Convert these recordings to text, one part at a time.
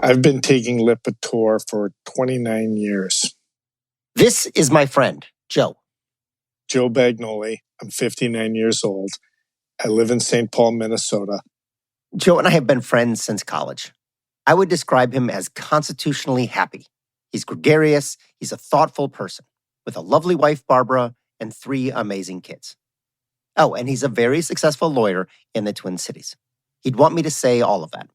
I've been taking Lipitor for 29 years. This is my friend, Joe. Joe Bagnoli. I'm 59 years old. I live in St. Paul, Minnesota. Joe and I have been friends since college. I would describe him as constitutionally happy. He's gregarious. He's a thoughtful person with a lovely wife, Barbara, and 3 amazing kids. Oh, and he's a very successful lawyer in the Twin Cities. He'd want me to say all of that.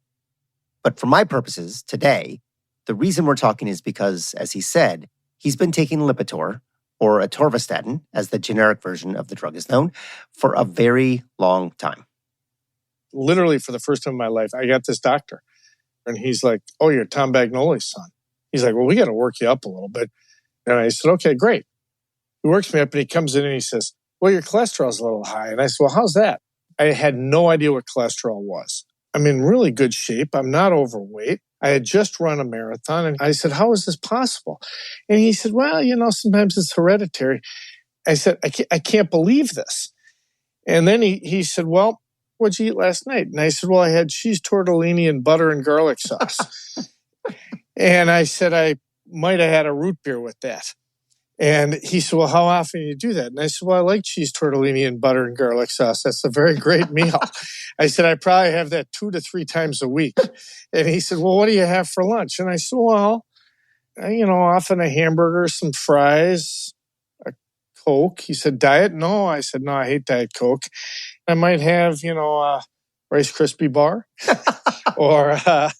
But for my purposes, today, the reason we're talking is because, as he said, he's been taking Lipitor, or atorvastatin, as the generic version of the drug is known, for a very long time. Literally, for the first time in my life, I got this doctor. And he's like, "Oh, you're Tom Bagnoli's son." He's like, "Well, we got to work you up a little bit." And I said, "Okay, great." He works me up and he comes in and he says, "Well, your cholesterol's a little high." And I said, "Well, how's that?" I had no idea what cholesterol was. I'm in really good shape. I'm not overweight. I had just run a marathon. And I said, "How is this possible?" And he said, "Well, sometimes it's hereditary." I said, I can't believe this. And then he said, "Well, what'd you eat last night?" And I said, "Well, I had cheese tortellini and butter and garlic sauce." And I said, "I might have had a root beer with that." And he said, "Well, how often do you do that?" And I said, "Well, I like cheese tortellini and butter and garlic sauce. That's a very great meal." I said, "I probably have that 2 to 3 times a week." And he said, "Well, what do you have for lunch?" And I said, "Well, often a hamburger, some fries, a Coke." He said, "Diet?" "No." I said, "No, I hate Diet Coke. I might have, a Rice Krispie bar or a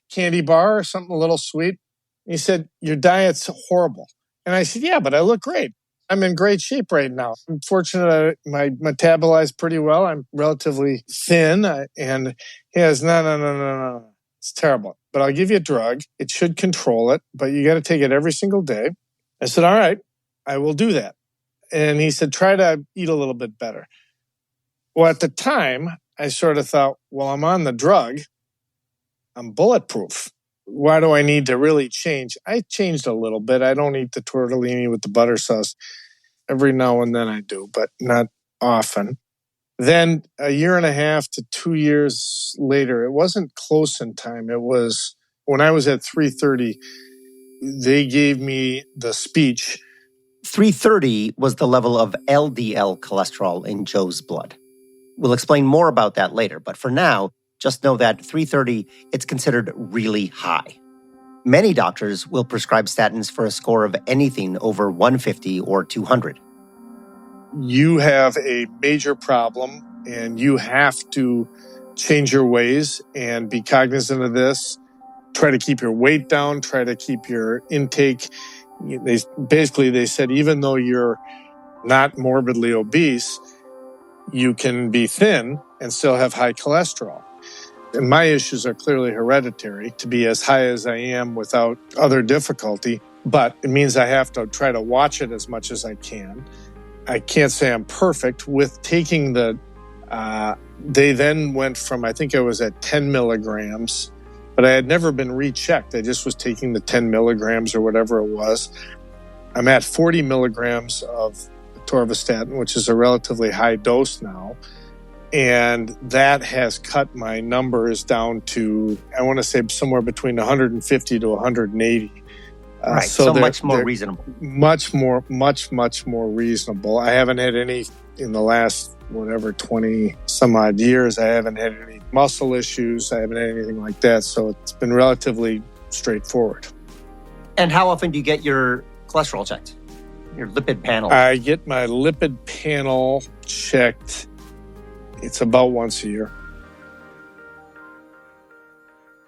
candy bar or something a little sweet." He said, "Your diet's horrible." And I said, "Yeah, but I look great. I'm in great shape right now. I'm fortunate I metabolize pretty well. I'm relatively thin." And he has, No. It's terrible. "But I'll give you a drug. It should control it, but you got to take it every single day." I said, "All right, I will do that." And he said, "Try to eat a little bit better." Well, at the time, I sort of thought, well, I'm on the drug. I'm bulletproof. Why do I need to really change? I changed a little bit. I don't eat the tortellini with the butter sauce. Every now and then I do, but not often. Then a year and a half to 2 years later, it wasn't close in time. It was when I was at 330, they gave me the speech. 330 was the level of LDL cholesterol in Joe's blood. We'll explain more about that later, but for now, just know that 330, it's considered really high. Many doctors will prescribe statins for a score of anything over 150 or 200. You have a major problem and you have to change your ways and be cognizant of this. Try to keep your weight down, try to keep your intake. They said even though you're not morbidly obese, you can be thin and still have high cholesterol. And my issues are clearly hereditary to be as high as I am without other difficulty, but it means I have to try to watch it as much as I can. I can't say I'm perfect with taking they then went from, I think I was at 10 milligrams, but I had never been rechecked. I just was taking the 10 milligrams or whatever it was. I'm at 40 milligrams of atorvastatin, which is a relatively high dose now. And that has cut my numbers down to, I want to say, somewhere between 150 to 180. Right, so much more reasonable. Much more reasonable. I haven't had any in the last, 20 some odd years. I haven't had any muscle issues. I haven't had anything like that. So it's been relatively straightforward. And how often do you get your cholesterol checked? Your lipid panel? I get my lipid panel checked. It's about once a year.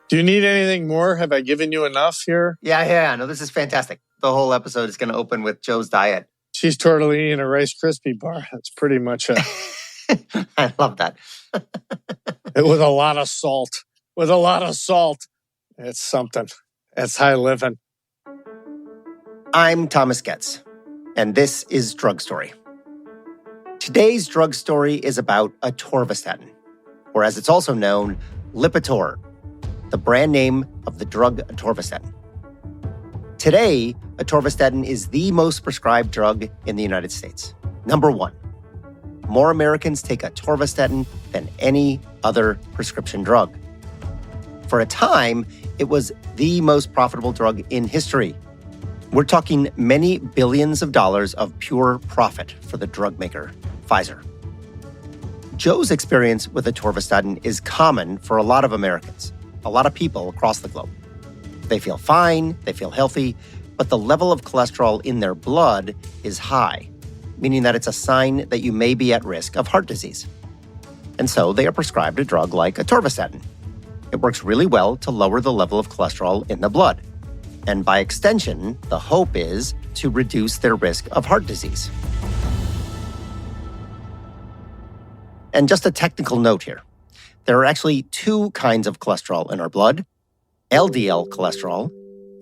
Do you need anything more? Have I given you enough here? Yeah. No, this is fantastic. The whole episode is going to open with Joe's diet. Cheese tortellini and a Rice Krispie bar. That's pretty much it. I love that. With a lot of salt. It's something. That's high living. I'm Thomas Getz, and this is Drug Story. Today's drug story is about atorvastatin, or as it's also known, Lipitor, the brand name of the drug atorvastatin. Today, atorvastatin is the most prescribed drug in the United States. Number 1. More Americans take atorvastatin than any other prescription drug. For a time, it was the most profitable drug in history. We're talking many billions of dollars of pure profit for the drug maker, Pfizer. Joe's experience with atorvastatin is common for a lot of Americans, a lot of people across the globe. They feel fine, they feel healthy, but the level of cholesterol in their blood is high, meaning that it's a sign that you may be at risk of heart disease. And so they are prescribed a drug like atorvastatin. It works really well to lower the level of cholesterol in the blood. And by extension, the hope is to reduce their risk of heart disease. And just a technical note here. There are actually two kinds of cholesterol in our blood, LDL cholesterol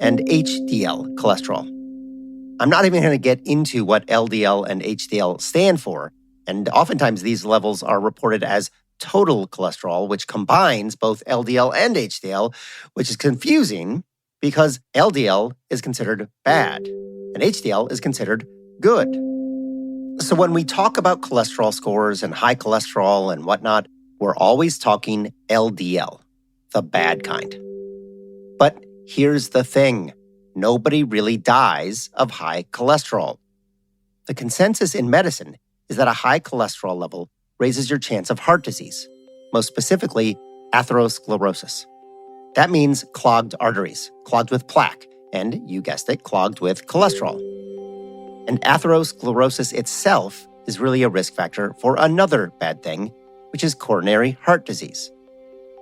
and HDL cholesterol. I'm not even going to get into what LDL and HDL stand for, and oftentimes these levels are reported as total cholesterol, which combines both LDL and HDL, which is confusing because LDL is considered bad and HDL is considered good. So when we talk about cholesterol scores and high cholesterol and whatnot, we're always talking LDL, the bad kind. But here's the thing. Nobody really dies of high cholesterol. The consensus in medicine is that a high cholesterol level raises your chance of heart disease, most specifically atherosclerosis. That means clogged arteries, clogged with plaque, and you guessed it, clogged with cholesterol. And atherosclerosis itself is really a risk factor for another bad thing, which is coronary heart disease.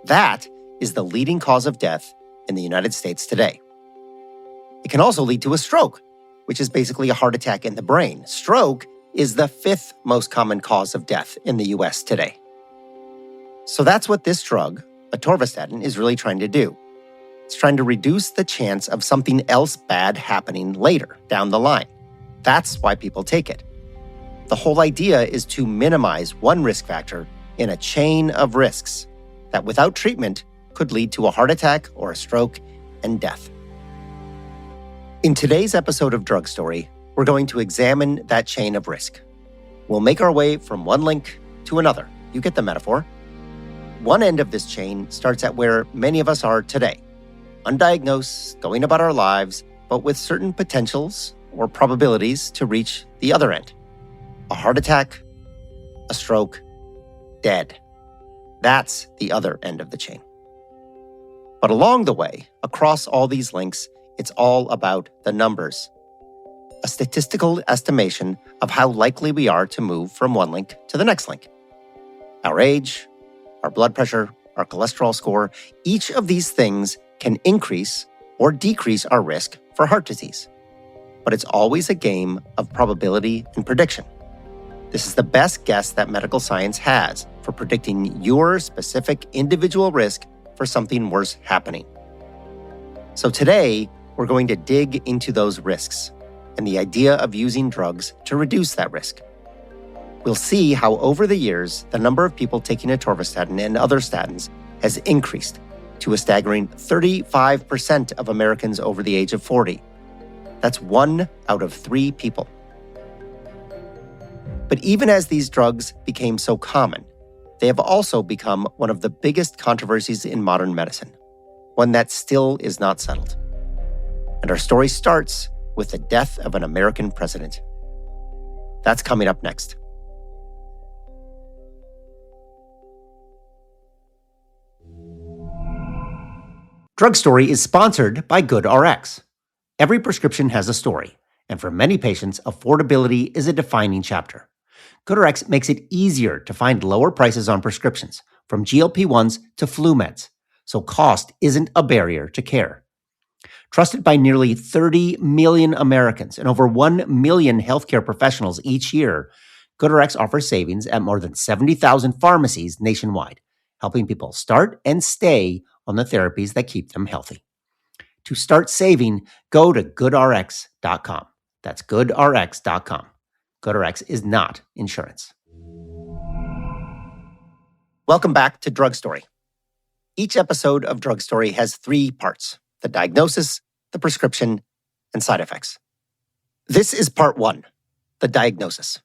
That is the leading cause of death in the United States today. It can also lead to a stroke, which is basically a heart attack in the brain. Stroke is the 5th most common cause of death in the US today. So that's what this drug, atorvastatin, is really trying to do. It's trying to reduce the chance of something else bad happening later down the line. That's why people take it. The whole idea is to minimize one risk factor in a chain of risks that without treatment could lead to a heart attack or a stroke and death. In today's episode of Drug Story, we're going to examine that chain of risk. We'll make our way from one link to another. You get the metaphor. One end of this chain starts at where many of us are today, undiagnosed, going about our lives, but with certain potentials or probabilities to reach the other end. A heart attack, a stroke, dead. That's the other end of the chain. But along the way, across all these links, it's all about the numbers. A statistical estimation of how likely we are to move from one link to the next link. Our age, our blood pressure, our cholesterol score, each of these things can increase or decrease our risk for heart disease. But it's always a game of probability and prediction. This is the best guess that medical science has for predicting your specific individual risk for something worse happening. So today, we're going to dig into those risks and the idea of using drugs to reduce that risk. We'll see how over the years, the number of people taking atorvastatin and other statins has increased to a staggering 35% of Americans over the age of 40. That's 1 out of 3 people. But even as these drugs became so common, they have also become one of the biggest controversies in modern medicine, one that still is not settled. And our story starts with the death of an American president. That's coming up next. Drug Story is sponsored by GoodRx. Every prescription has a story, and for many patients, affordability is a defining chapter. GoodRx makes it easier to find lower prices on prescriptions, from GLP-1s to flu meds, so cost isn't a barrier to care. Trusted by nearly 30 million Americans and over 1 million healthcare professionals each year, GoodRx offers savings at more than 70,000 pharmacies nationwide, helping people start and stay on the therapies that keep them healthy. To start saving, go to goodrx.com. That's goodrx.com. GoodRx is not insurance. Welcome back to Drug Story. Each episode of Drug Story has 3 parts: the diagnosis, the prescription, and side effects. This is part 1, the diagnosis,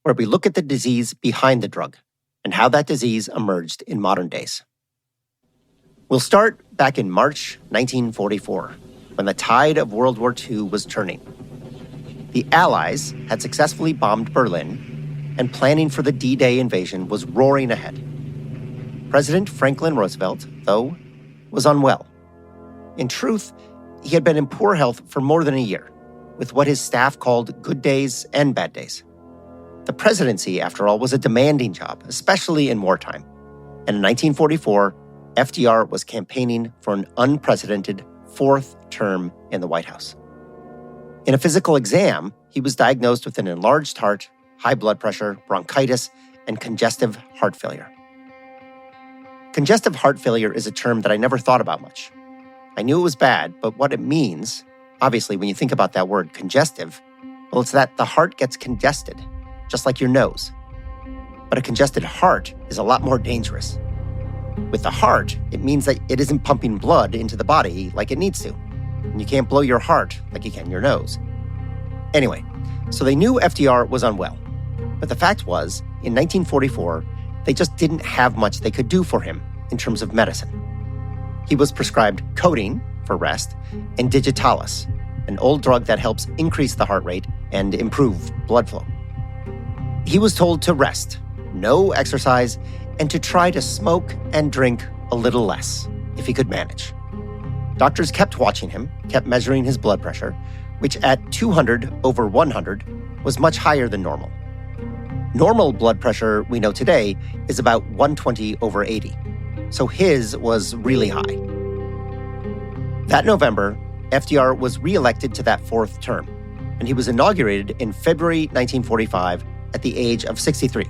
where we look at the disease behind the drug and how that disease emerged in modern days. We'll start back in March 1944, when the tide of World War II was turning. The Allies had successfully bombed Berlin, and planning for the D-Day invasion was roaring ahead. President Franklin Roosevelt, though, was unwell. In truth, he had been in poor health for more than a year, with what his staff called good days and bad days. The presidency, after all, was a demanding job, especially in wartime. And in 1944, FDR was campaigning for an unprecedented fourth term in the White House. In a physical exam, he was diagnosed with an enlarged heart, high blood pressure, bronchitis, and congestive heart failure. Congestive heart failure is a term that I never thought about much. I knew it was bad, but what it means, obviously, when you think about that word congestive, well, it's that the heart gets congested, just like your nose. But a congested heart is a lot more dangerous. With the heart, it means that it isn't pumping blood into the body like it needs to. And you can't blow your heart like you can your nose. Anyway, so they knew FDR was unwell. But the fact was, in 1944, they just didn't have much they could do for him in terms of medicine. He was prescribed codeine for rest and digitalis, an old drug that helps increase the heart rate and improve blood flow. He was told to rest, no exercise, and to try to smoke and drink a little less, if he could manage. Doctors kept watching him, kept measuring his blood pressure, which at 200/100 was much higher than normal. Normal blood pressure, we know today, is about 120/80. So his was really high. That November, FDR was reelected to that fourth term, and he was inaugurated in February 1945 at the age of 63.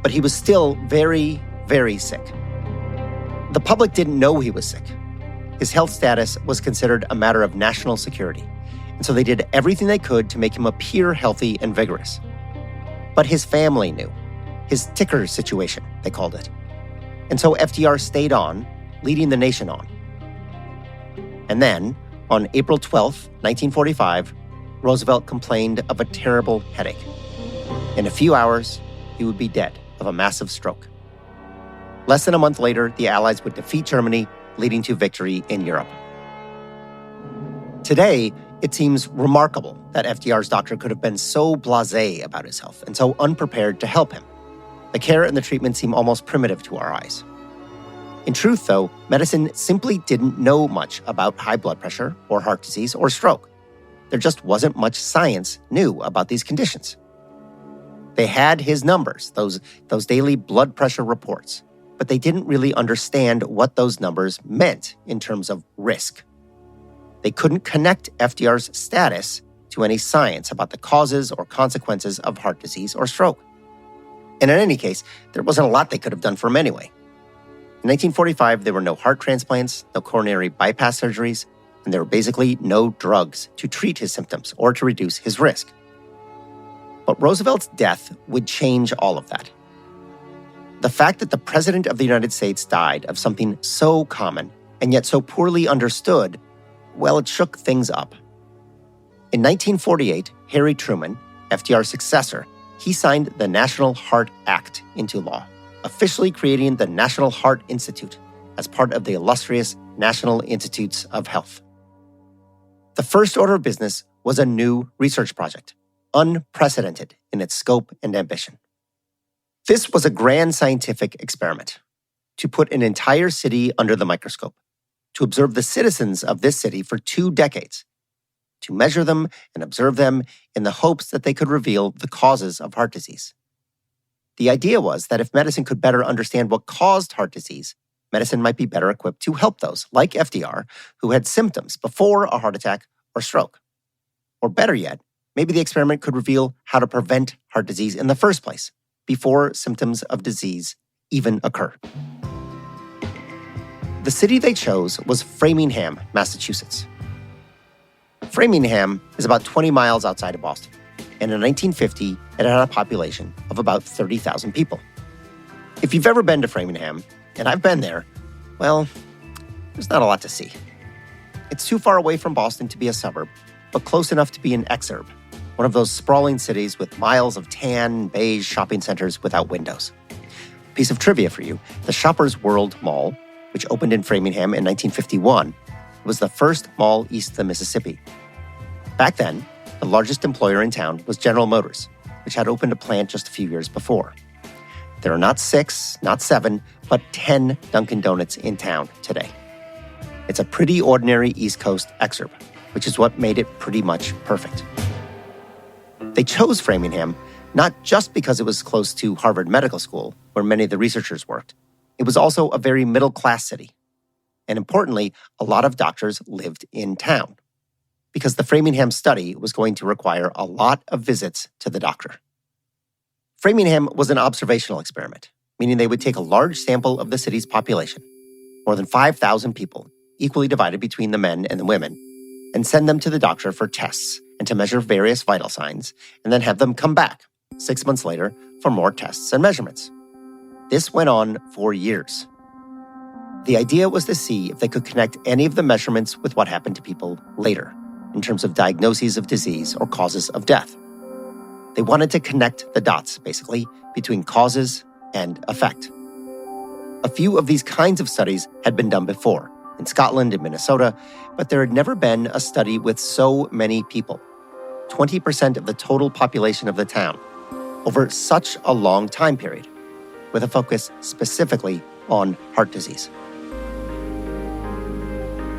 But he was still very, very sick. The public didn't know he was sick. His health status was considered a matter of national security, and so they did everything they could to make him appear healthy and vigorous. But his family knew. His ticker situation, they called it. And so FDR stayed on, leading the nation on. And then, on April 12, 1945, Roosevelt complained of a terrible headache. In a few hours, he would be dead of a massive stroke. Less than a month later, the Allies would defeat Germany, leading to victory in Europe. Today, it seems remarkable that FDR's doctor could have been so blasé about his health and so unprepared to help him. The care and the treatment seem almost primitive to our eyes. In truth, though, medicine simply didn't know much about high blood pressure or heart disease or stroke. There just wasn't much science new about these conditions. They had his numbers, those daily blood pressure reports, but they didn't really understand what those numbers meant in terms of risk. They couldn't connect FDR's status to any science about the causes or consequences of heart disease or stroke. And in any case, there wasn't a lot they could have done for him anyway. In 1945, there were no heart transplants, no coronary bypass surgeries, and there were basically no drugs to treat his symptoms or to reduce his risk. But Roosevelt's death would change all of that. The fact that the President of the United States died of something so common and yet so poorly understood, well, it shook things up. In 1948, Harry Truman, FDR's successor, he signed the National Heart Act into law, officially creating the National Heart Institute as part of the illustrious National Institutes of Health. The first order of business was a new research project, unprecedented in its scope and ambition. This was a grand scientific experiment to put an entire city under the microscope, to observe the citizens of this city for 2 decades, to measure them and observe them in the hopes that they could reveal the causes of heart disease. The idea was that if medicine could better understand what caused heart disease, medicine might be better equipped to help those, like FDR, who had symptoms before a heart attack or stroke. Or better yet, maybe the experiment could reveal how to prevent heart disease in the first place, before symptoms of disease even occur. The city they chose was Framingham, Massachusetts. Framingham is about 20 miles outside of Boston, and in 1950, it had a population of about 30,000 people. If you've ever been to Framingham, and I've been there, well, there's not a lot to see. It's too far away from Boston to be a suburb, but close enough to be an exurb, one of those sprawling cities with miles of tan, beige shopping centers without windows. Piece of trivia for you, the Shoppers World Mall, which opened in Framingham in 1951, was the first mall east of the Mississippi. Back then, the largest employer in town was General Motors, which had opened a plant just a few years before. There are not 6, not 7, but 10 Dunkin' Donuts in town today. It's a pretty ordinary East Coast exurb, which is what made it pretty much perfect. They chose Framingham not just because it was close to Harvard Medical School, where many of the researchers worked. It was also a very middle-class city. And importantly, a lot of doctors lived in town, because the Framingham study was going to require a lot of visits to the doctor. Framingham was an observational experiment, meaning they would take a large sample of the city's population, more than 5,000 people, equally divided between the men and the women, and send them to the doctor for tests and to measure various vital signs, and then have them come back 6 months later for more tests and measurements. This went on for years. The idea was to see if they could connect any of the measurements with what happened to people later, in terms of diagnoses of disease or causes of death. They wanted to connect the dots, basically, between causes and effect. A few of these kinds of studies had been done before, in Scotland and Minnesota, but there had never been a study with so many people, 20% of the total population of the town, over such a long time period, with a focus specifically on heart disease.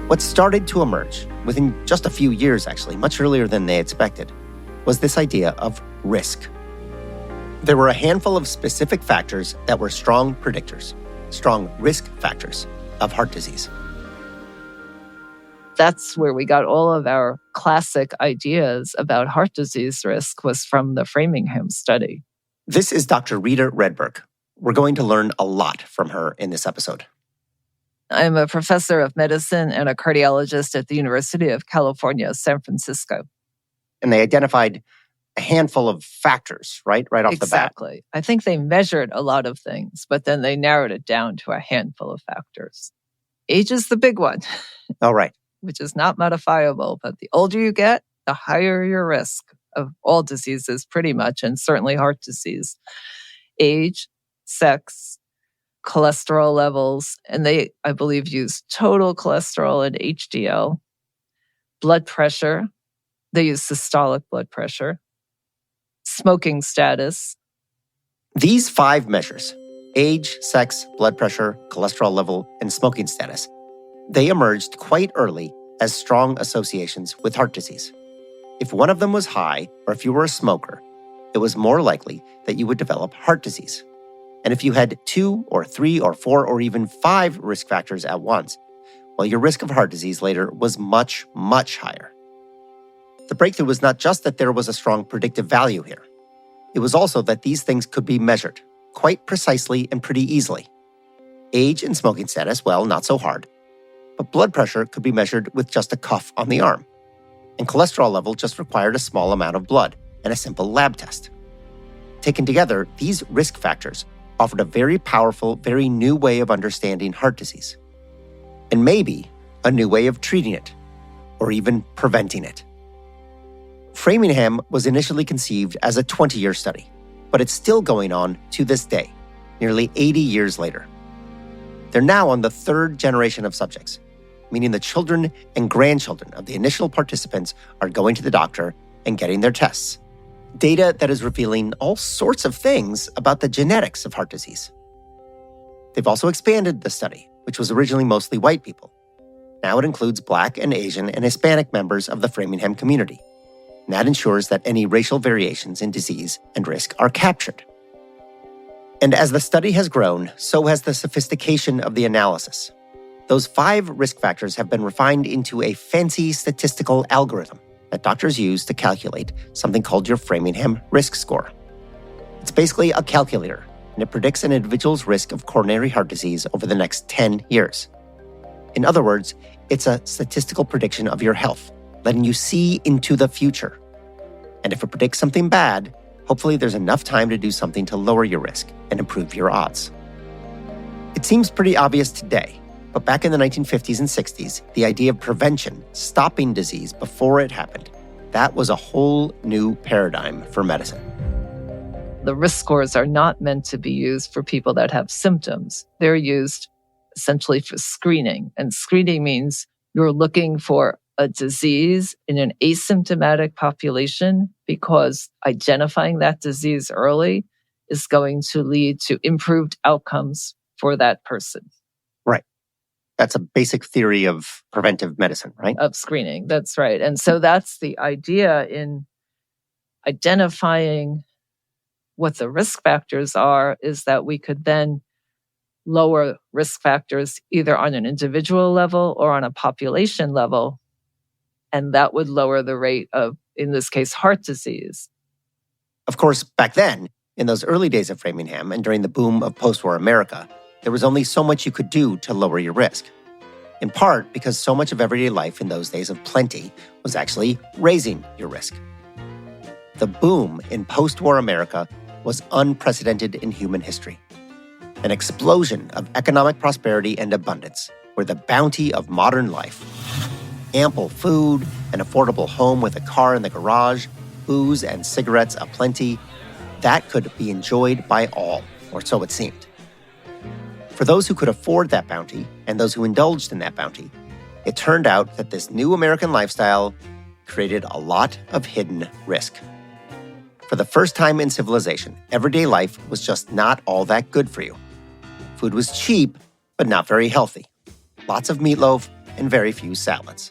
What started to emerge, within just a few years actually, much earlier than they expected, was this idea of risk. There were a handful of specific factors that were strong predictors, strong risk factors of heart disease. That's where we got all of our classic ideas about heart disease risk was from the Framingham study. This is Dr. Rita Redberg. We're going to learn a lot from her in this episode. I'm a professor of medicine and a cardiologist at the University of California, San Francisco. And they identified a handful of factors, right off the bat. Exactly. I think they measured a lot of things, but then they narrowed it down to a handful of factors. Age is the big one. All right. Which is not modifiable, but the older you get, the higher your risk of all diseases, pretty much, and certainly heart disease. Age, sex, cholesterol levels, and they, I believe, use total cholesterol and HDL. Blood pressure, they use systolic blood pressure. Smoking status. These 5 measures, age, sex, blood pressure, cholesterol level, and smoking status, they emerged quite early as strong associations with heart disease. If one of them was high, or if you were a smoker, it was more likely that you would develop heart disease. And if you had 2 or 3 or 4 or even 5 risk factors at once, well, your risk of heart disease later was much, much higher. The breakthrough was not just that there was a strong predictive value here. It was also that these things could be measured quite precisely and pretty easily. Age and smoking status, well, not so hard. But blood pressure could be measured with just a cuff on the arm. And cholesterol level just required a small amount of blood and a simple lab test. Taken together, these risk factors offered a very powerful, very new way of understanding heart disease. And maybe a new way of treating it, or even preventing it. Framingham was initially conceived as a 20-year study, but it's still going on to this day, nearly 80 years later. They're now on the 3rd generation of subjects, meaning the children and grandchildren of the initial participants are going to the doctor and getting their tests. Data that is revealing all sorts of things about the genetics of heart disease. They've also expanded the study, which was originally mostly white people. Now it includes Black and Asian and Hispanic members of the Framingham community. And that ensures that any racial variations in disease and risk are captured. And as the study has grown, so has the sophistication of the analysis. Those 5 risk factors have been refined into a fancy statistical algorithm that doctors use to calculate something called your Framingham risk score. It's basically a calculator, and it predicts an individual's risk of coronary heart disease over the next 10 years. In other words, it's a statistical prediction of your health, letting you see into the future. And if it predicts something bad, hopefully there's enough time to do something to lower your risk and improve your odds. It seems pretty obvious today, but back in the 1950s and 60s, the idea of prevention, stopping disease before it happened, that was a whole new paradigm for medicine. The risk scores are not meant to be used for people that have symptoms. They're used essentially for screening. And screening means you're looking for a disease in an asymptomatic population because identifying that disease early is going to lead to improved outcomes for that person. Right. That's a basic theory of preventive medicine, right? Of screening. That's right. And so that's the idea in identifying what the risk factors are, is that we could then lower risk factors either on an individual level or on a population level. And that would lower the rate of, in this case, heart disease. Of course, back then, in those early days of Framingham and during the boom of post-war America, there was only so much you could do to lower your risk. In part because so much of everyday life in those days of plenty was actually raising your risk. The boom in post-war America was unprecedented in human history. An explosion of economic prosperity and abundance, where the bounty of modern life, ample food, an affordable home with a car in the garage, booze and cigarettes aplenty, that could be enjoyed by all, or so it seemed. For those who could afford that bounty and those who indulged in that bounty, it turned out that this new American lifestyle created a lot of hidden risk. For the first time in civilization, everyday life was just not all that good for you. Food was cheap, but not very healthy. Lots of meatloaf and very few salads.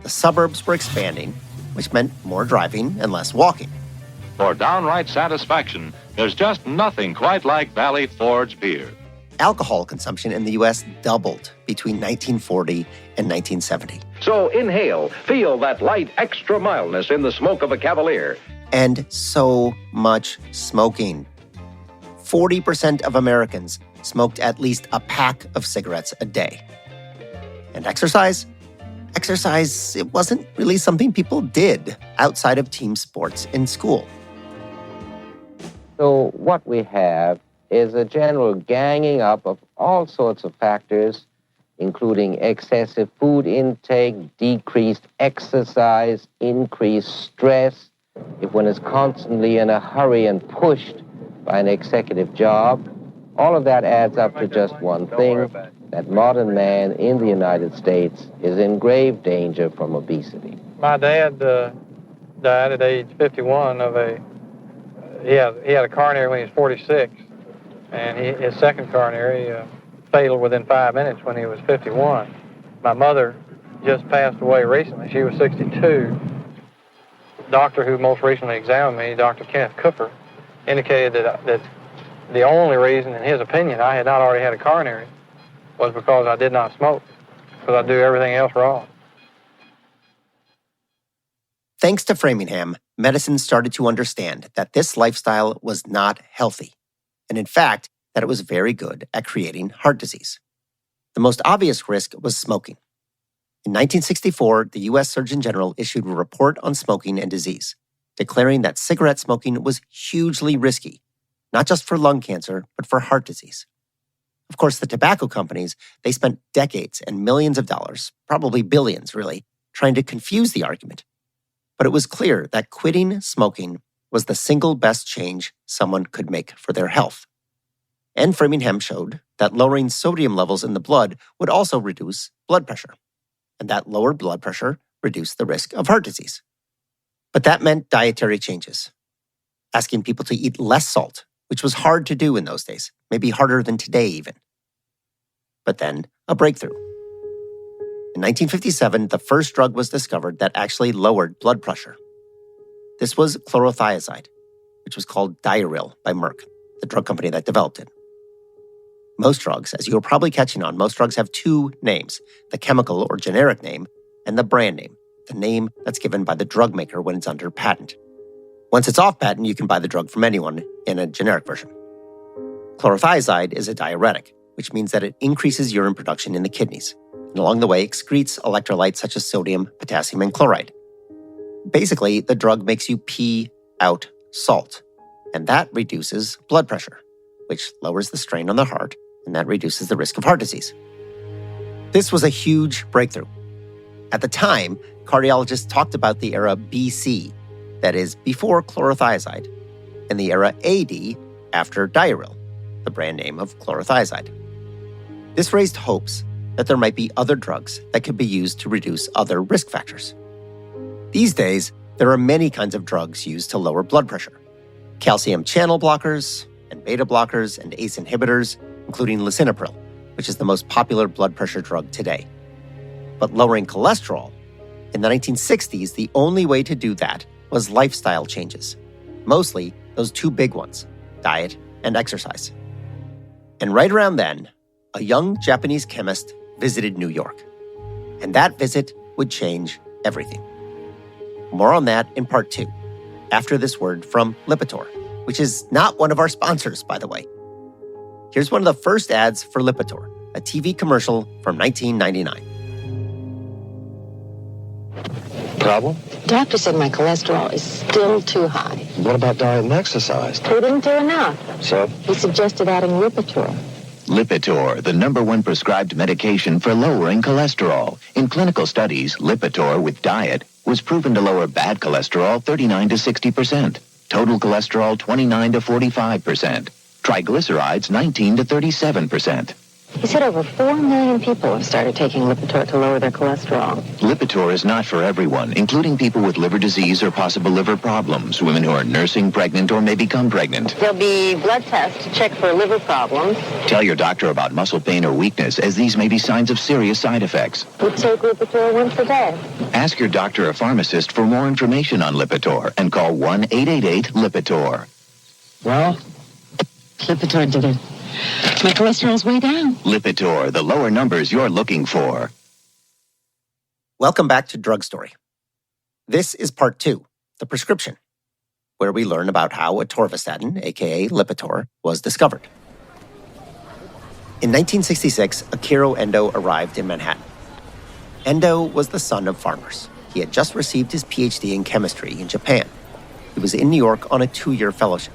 The suburbs were expanding, which meant more driving and less walking. For downright satisfaction, there's just nothing quite like Valley Forge beer. Alcohol consumption in the U.S. doubled between 1940 and 1970. So inhale, feel that light extra mildness in the smoke of a Cavalier. And so much smoking. 40% of Americans smoked at least a pack of cigarettes a day. And exercise? Exercise, it wasn't really something people did outside of team sports in school. So what we have is a general ganging up of all sorts of factors, including excessive food intake, decreased exercise, increased stress. If one is constantly in a hurry and pushed by an executive job, all of that adds up to just one thing, that modern man in the United States is in grave danger from obesity. My dad died at age 51 of he had a coronary when he was 46, and his second coronary failed within 5 minutes when he was 51. My mother just passed away recently. She was 62. The doctor who most recently examined me, Dr. Kenneth Cooper, indicated that the only reason, in his opinion, I had not already had a coronary was because I did not smoke, because I do everything else wrong. Thanks to Framingham, medicine started to understand that this lifestyle was not healthy, and in fact, that it was very good at creating heart disease. The most obvious risk was smoking. In 1964, the U.S. Surgeon General issued a report on smoking and disease, declaring that cigarette smoking was hugely risky, not just for lung cancer, but for heart disease. Of course, the tobacco companies, they spent decades and millions of dollars, probably billions really, trying to confuse the argument. But it was clear that quitting smoking was the single best change someone could make for their health. And Framingham showed that lowering sodium levels in the blood would also reduce blood pressure. And that lower blood pressure reduced the risk of heart disease. But that meant dietary changes, asking people to eat less salt, which was hard to do in those days, maybe harder than today even. But then a breakthrough. In 1957, the first drug was discovered that actually lowered blood pressure. This was chlorothiazide, which was called Diaril by Merck, the drug company that developed it. Most drugs, as you're probably catching on, most drugs have two names, the chemical or generic name and the brand name, the name that's given by the drug maker when it's under patent. Once it's off patent, you can buy the drug from anyone in a generic version. Chlorothiazide is a diuretic, which means that it increases urine production in the kidneys, and along the way excretes electrolytes such as sodium, potassium, and chloride. Basically, the drug makes you pee out salt, and that reduces blood pressure, which lowers the strain on the heart, and that reduces the risk of heart disease. This was a huge breakthrough. At the time, cardiologists talked about the era BC, that is, before chlorothiazide, and the era AD, after Diaril, the brand name of chlorothiazide. This raised hopes that there might be other drugs that could be used to reduce other risk factors. These days, there are many kinds of drugs used to lower blood pressure. Calcium channel blockers, and beta blockers, and ACE inhibitors, including lisinopril, which is the most popular blood pressure drug today. But lowering cholesterol, in the 1960s, the only way to do that was lifestyle changes. Mostly those two big ones, diet and exercise. And right around then, a young Japanese chemist visited New York. And that visit would change everything. More on that in part 2, after this word from Lipitor, which is not one of our sponsors, by the way. Here's one of the first ads for Lipitor, a TV commercial from 1999. Problem? Doctor said my cholesterol is still too high. What about diet and exercise? He didn't do enough. So? He suggested adding Lipitor. Lipitor, the #1 prescribed medication for lowering cholesterol. In clinical studies, Lipitor with diet was proven to lower bad cholesterol 39 to 60%, total cholesterol 29 to 45%, triglycerides 19 to 37%. He said over 4 million people have started taking Lipitor to lower their cholesterol. Lipitor is not for everyone, including people with liver disease or possible liver problems, women who are nursing, pregnant, or may become pregnant. There'll be blood tests to check for liver problems. Tell your doctor about muscle pain or weakness, as these may be signs of serious side effects. We take Lipitor once a day. Ask your doctor or pharmacist for more information on Lipitor and call 1-888-LIPITOR. Well? Lipitor did it. My cholesterol's way down. Lipitor, the lower numbers you're looking for. Welcome back to Drug Story. This is part 2, the prescription, where we learn about how atorvastatin, aka Lipitor, was discovered. In 1966, Akira Endo arrived in Manhattan. Endo was the son of farmers. He had just received his PhD in chemistry in Japan. He was in New York on a 2-year fellowship.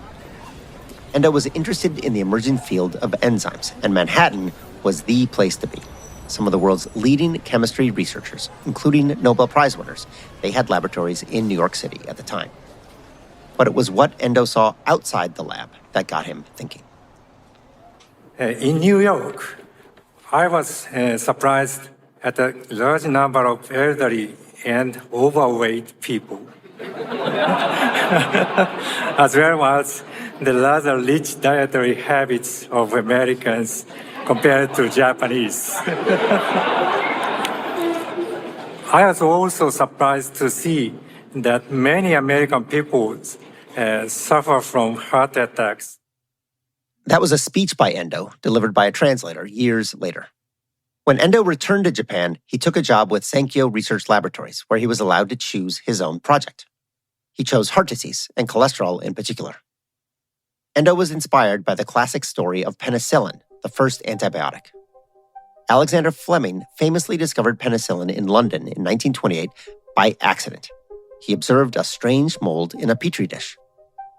Endo was interested in the emerging field of enzymes, and Manhattan was the place to be. Some of the world's leading chemistry researchers, including Nobel Prize winners, they had laboratories in New York City at the time. But it was what Endo saw outside the lab that got him thinking. In New York, I was surprised at the large number of elderly and overweight people, as well as the rather rich dietary habits of Americans compared to Japanese. I was also surprised to see that many American people suffer from heart attacks. That was a speech by Endo, delivered by a translator years later. When Endo returned to Japan, he took a job with Sankyo Research Laboratories, where he was allowed to choose his own project. He chose heart disease, and cholesterol in particular. Endo was inspired by the classic story of penicillin, the first antibiotic. Alexander Fleming famously discovered penicillin in London in 1928 by accident. He observed a strange mold in a petri dish.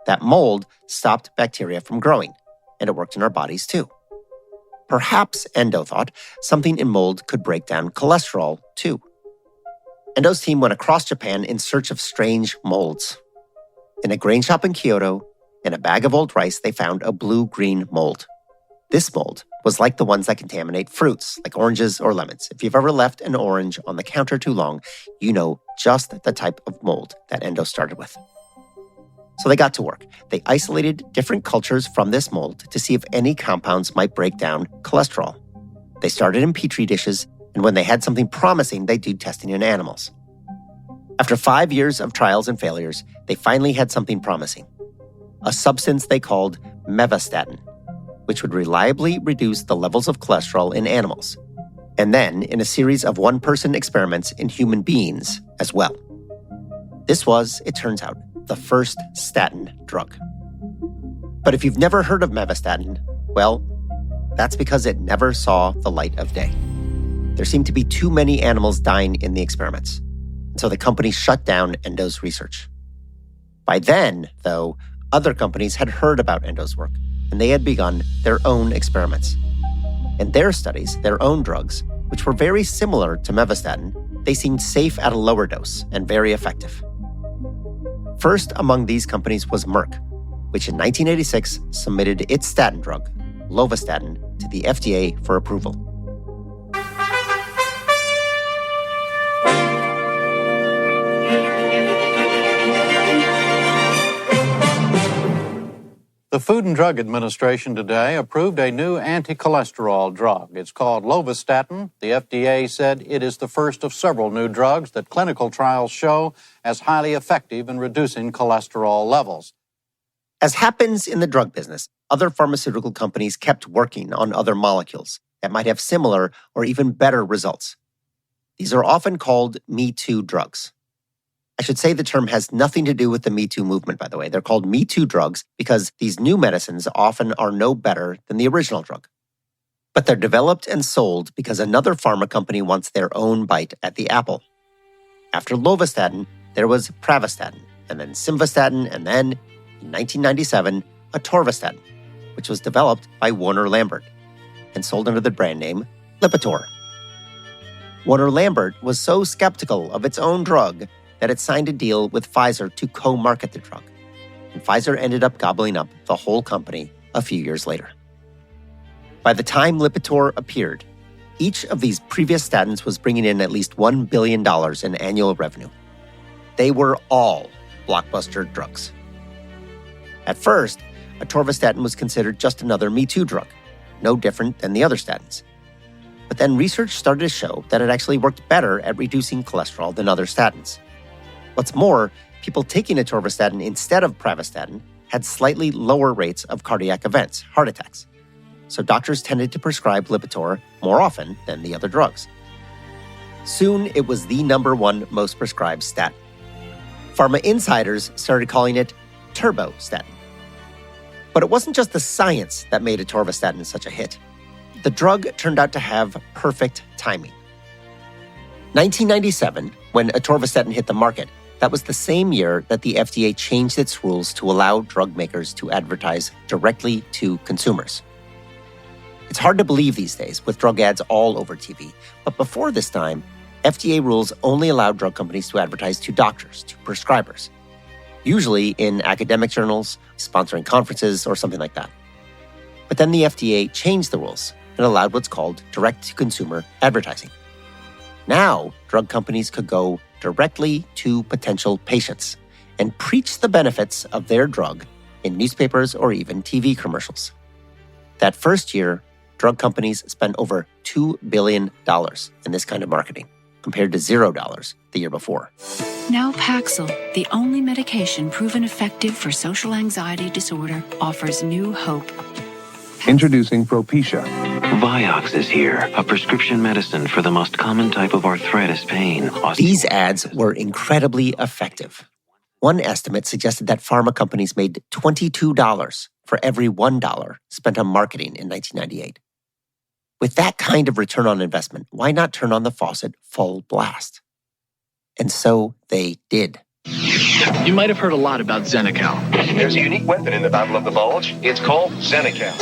That mold stopped bacteria from growing, and it worked in our bodies too. Perhaps, Endo thought, something in mold could break down cholesterol too. Endo's team went across Japan in search of strange molds. In a grain shop in Kyoto, in a bag of old rice, they found a blue-green mold. This mold was like the ones that contaminate fruits, like oranges or lemons. If you've ever left an orange on the counter too long, you know just the type of mold that Endo started with. So they got to work. They isolated different cultures from this mold to see if any compounds might break down cholesterol. They started in petri dishes, and when they had something promising, they did testing in animals. After 5 years of trials and failures, they finally had something promising. A substance they called atorvastatin, which would reliably reduce the levels of cholesterol in animals, and then in a series of one-person experiments in human beings as well. This was, it turns out, the first statin drug. But if you've never heard of atorvastatin, well, that's because it never saw the light of day. There seemed to be too many animals dying in the experiments, and so the company shut down Endo's research. By then, though, other companies had heard about Endo's work, and they had begun their own experiments. In their studies, their own drugs, which were very similar to atorvastatin, they seemed safe at a lower dose and very effective. First among these companies was Merck, which in 1986 submitted its statin drug, lovastatin, to the FDA for approval. The Food and Drug Administration today approved a new anti-cholesterol drug. It's called atorvastatin. The FDA said it is the first of several new drugs that clinical trials show as highly effective in reducing cholesterol levels. As happens in the drug business, other pharmaceutical companies kept working on other molecules that might have similar or even better results. These are often called Me Too drugs. I should say the term has nothing to do with the Me Too movement, by the way. They're called Me Too drugs because these new medicines often are no better than the original drug. But they're developed and sold because another pharma company wants their own bite at the apple. After lovastatin, there was pravastatin, and then simvastatin, and then, in 1997, atorvastatin, which was developed by Warner Lambert and sold under the brand name Lipitor. Warner Lambert was so skeptical of its own drug that it signed a deal with Pfizer to co-market the drug. And Pfizer ended up gobbling up the whole company a few years later. By the time Lipitor appeared, each of these previous statins was bringing in at least $1 billion in annual revenue. They were all blockbuster drugs. At first, atorvastatin was considered just another Me Too drug, no different than the other statins. But then research started to show that it actually worked better at reducing cholesterol than other statins. What's more, people taking atorvastatin instead of pravastatin had slightly lower rates of cardiac events, heart attacks. So doctors tended to prescribe Lipitor more often than the other drugs. Soon, it was the number one most prescribed statin. Pharma insiders started calling it turbostatin. But it wasn't just the science that made atorvastatin such a hit. The drug turned out to have perfect timing. 1997, when atorvastatin hit the market, that was the same year that the FDA changed its rules to allow drug makers to advertise directly to consumers. It's hard to believe these days with drug ads all over TV, but before this time, FDA rules only allowed drug companies to advertise to doctors, to prescribers, usually in academic journals, sponsoring conferences, or something like that. But then the FDA changed the rules and allowed what's called direct-to-consumer advertising. Now, drug companies could go directly to potential patients and preach the benefits of their drug in newspapers or even TV commercials. That first year, drug companies spent over $2 billion in this kind of marketing, compared to $0 the year before. Now Paxil, the only medication proven effective for social anxiety disorder, offers new hope. Introducing Propecia. Vioxx is here, a prescription medicine for the most common type of arthritis pain. These ads were incredibly effective. One estimate suggested that pharma companies made $22 for every $1 spent on marketing in 1998. With that kind of return on investment, why not turn on the faucet full blast? And so they did. You might have heard a lot about Xenical. There's a unique weapon in the Battle of the Bulge. It's called Xenical.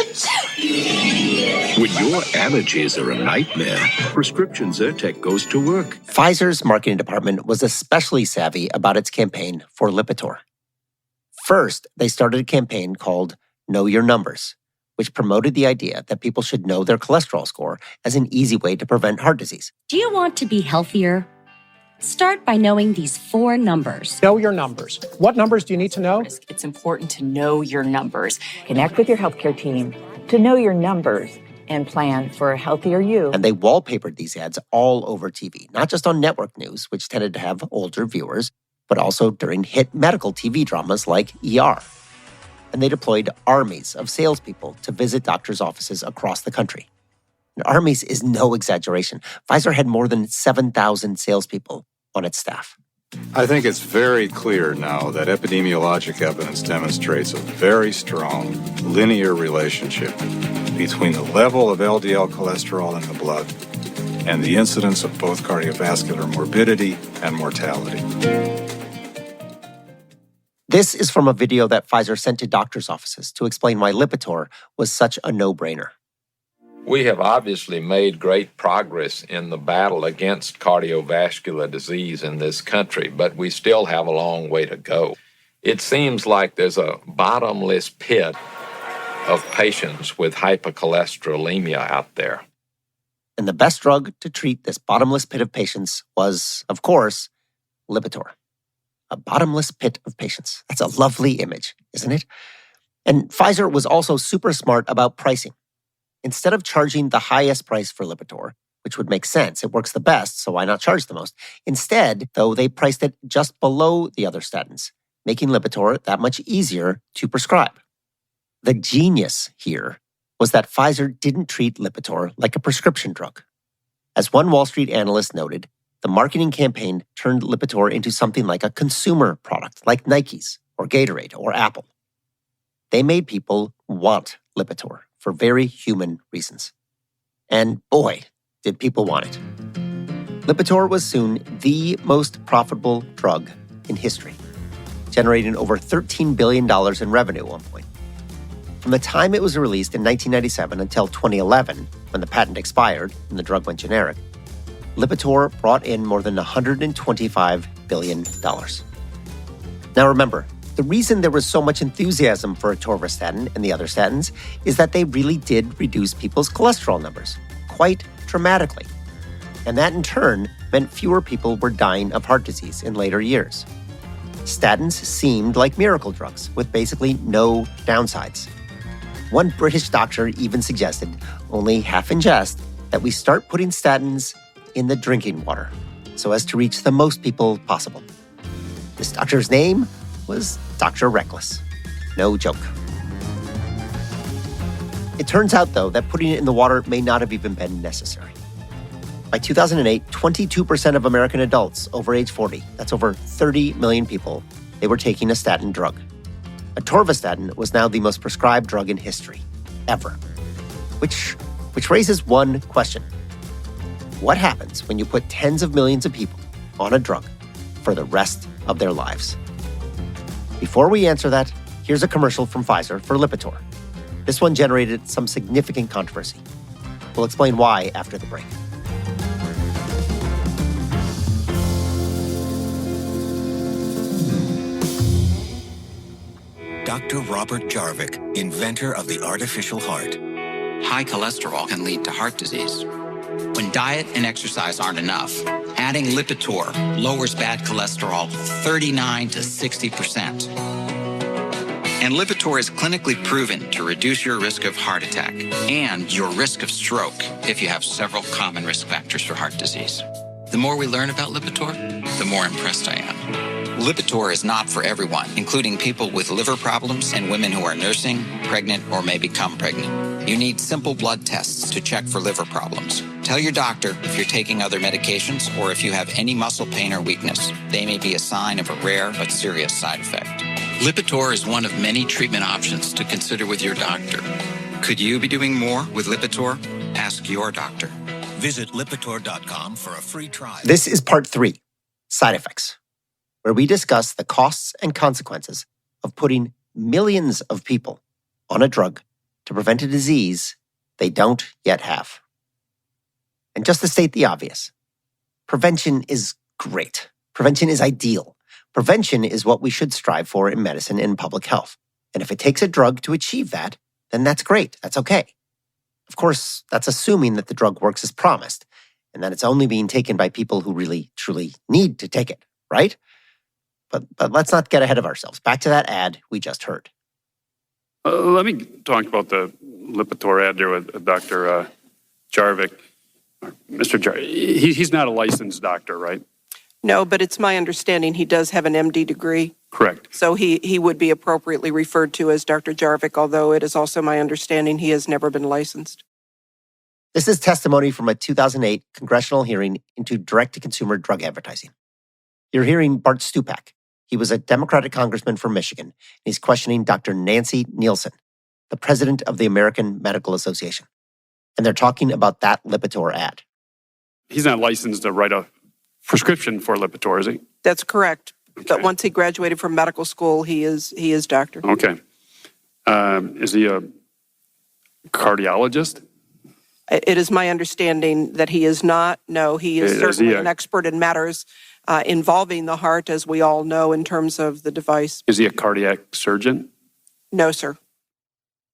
When your allergies are a nightmare, prescription Zyrtec goes to work. Pfizer's marketing department was especially savvy about its campaign for Lipitor. First, they started a campaign called Know Your Numbers, which promoted the idea that people should know their cholesterol score as an easy way to prevent heart disease. Do you want to be healthier? Start by knowing these 4 numbers. Know your numbers. What numbers do you need to know? It's important to know your numbers. Connect with your healthcare team to know your numbers and plan for a healthier you. And they wallpapered these ads all over TV, not just on network news, which tended to have older viewers, but also during hit medical TV dramas like ER. And they deployed armies of salespeople to visit doctors' offices across the country. And armies is no exaggeration. Pfizer had more than 7,000 salespeople on its staff. I think it's very clear now that epidemiologic evidence demonstrates a very strong linear relationship between the level of LDL cholesterol in the blood and the incidence of both cardiovascular morbidity and mortality. This is from a video that Pfizer sent to doctors' offices to explain why Lipitor was such a no-brainer. We have obviously made great progress in the battle against cardiovascular disease in this country, but we still have a long way to go. It seems like there's a bottomless pit of patients with hypercholesterolemia out there. And the best drug to treat this bottomless pit of patients was, of course, Lipitor. A bottomless pit of patients. That's a lovely image, isn't it? And Pfizer was also super smart about pricing. Instead of charging the highest price for Lipitor, which would make sense, it works the best, so why not charge the most? Instead, though, they priced it just below the other statins, making Lipitor that much easier to prescribe. The genius here was that Pfizer didn't treat Lipitor like a prescription drug. As one Wall Street analyst noted, the marketing campaign turned Lipitor into something like a consumer product, like Nike's or Gatorade or Apple. They made people want Lipitor for very human reasons. And boy, did people want it. Lipitor was soon the most profitable drug in history, generating over $13 billion in revenue at one point. From the time it was released in 1997 until 2011, when the patent expired and the drug went generic, Lipitor brought in more than $125 billion. Now remember, the reason there was so much enthusiasm for atorvastatin and the other statins is that they really did reduce people's cholesterol numbers, quite dramatically. And that in turn meant fewer people were dying of heart disease in later years. Statins seemed like miracle drugs with basically no downsides. One British doctor even suggested, only half in jest, that we start putting statins in the drinking water so as to reach the most people possible. This doctor's name was Dr. Reckless. No joke. It turns out, though, that putting it in the water may not have even been necessary. By 2008, 22% of American adults over age 40, that's over 30 million people, they were taking a statin drug. Atorvastatin was now the most prescribed drug in history, ever. Which raises one question. What happens when you put tens of millions of people on a drug for the rest of their lives? Before we answer that, here's a commercial from Pfizer for Lipitor. This one generated some significant controversy. We'll explain why after the break. Dr. Robert Jarvik, inventor of the artificial heart. High cholesterol can lead to heart disease. When diet and exercise aren't enough, adding Lipitor lowers bad cholesterol 39 to 60%. And Lipitor is clinically proven to reduce your risk of heart attack and your risk of stroke if you have several common risk factors for heart disease. The more we learn about Lipitor, the more impressed I am. Lipitor is not for everyone, including people with liver problems and women who are nursing, pregnant, or may become pregnant. You need simple blood tests to check for liver problems. Tell your doctor if you're taking other medications or if you have any muscle pain or weakness. They may be a sign of a rare but serious side effect. Lipitor is one of many treatment options to consider with your doctor. Could you be doing more with Lipitor? Ask your doctor. Visit Lipitor.com for a free trial. This is part 3, side effects, where we discuss the costs and consequences of putting millions of people on a drug to prevent a disease they don't yet have. And just to state the obvious, prevention is great. Prevention is ideal. Prevention is what we should strive for in medicine and public health. And if it takes a drug to achieve that, then that's great. That's okay. Of course, that's assuming that the drug works as promised and that it's only being taken by people who really, truly need to take it, right? But let's not get ahead of ourselves. Back to that ad we just heard. Let me talk about the Lipitor ad there with Dr. Jarvik. Mr. Jarvik, he's not a licensed doctor, right? No, but it's my understanding he does have an MD degree. Correct. So he would be appropriately referred to as Dr. Jarvik, although it is also my understanding he has never been licensed. This is testimony from a 2008 congressional hearing into direct-to-consumer drug advertising. You're hearing Bart Stupak. He was a Democratic congressman from Michigan, and he's questioning Dr. Nancy Nielsen, the president of the American Medical Association. And they're talking about that Lipitor ad. He's not licensed to write a prescription for Lipitor, is he? That's correct. Okay. But once he graduated from medical school, he is doctor. Okay. Is he a cardiologist? It is my understanding that he is not. No, he is certainly an expert in matters involving the heart, as we all know, in terms of the device. Is he a cardiac surgeon? No, sir.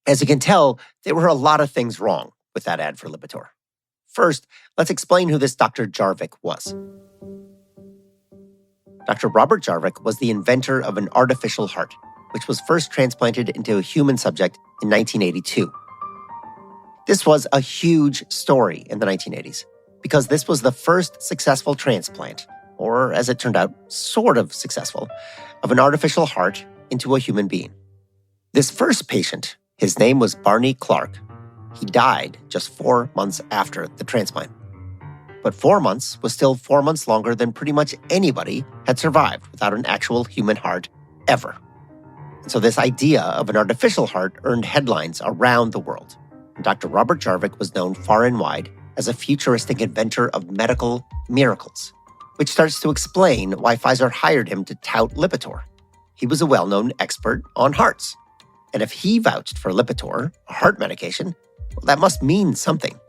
As you can tell, there were a lot of things wrong with that ad for Lipitor. First, let's explain who this Dr. Jarvik was. Dr. Robert Jarvik was the inventor of an artificial heart, which was first transplanted into a human subject in 1982. This was a huge story in the 1980s because this was the first successful transplant, or as it turned out, sort of successful, of an artificial heart into a human being. This first patient, his name was Barney Clark. He died just 4 months after the transplant. But 4 months was still 4 months longer than pretty much anybody had survived without an actual human heart ever. And so this idea of an artificial heart earned headlines around the world. And Dr. Robert Jarvik was known far and wide as a futuristic inventor of medical miracles, which starts to explain why Pfizer hired him to tout Lipitor. He was a well-known expert on hearts. And if he vouched for Lipitor, a heart medication, well, that must mean something.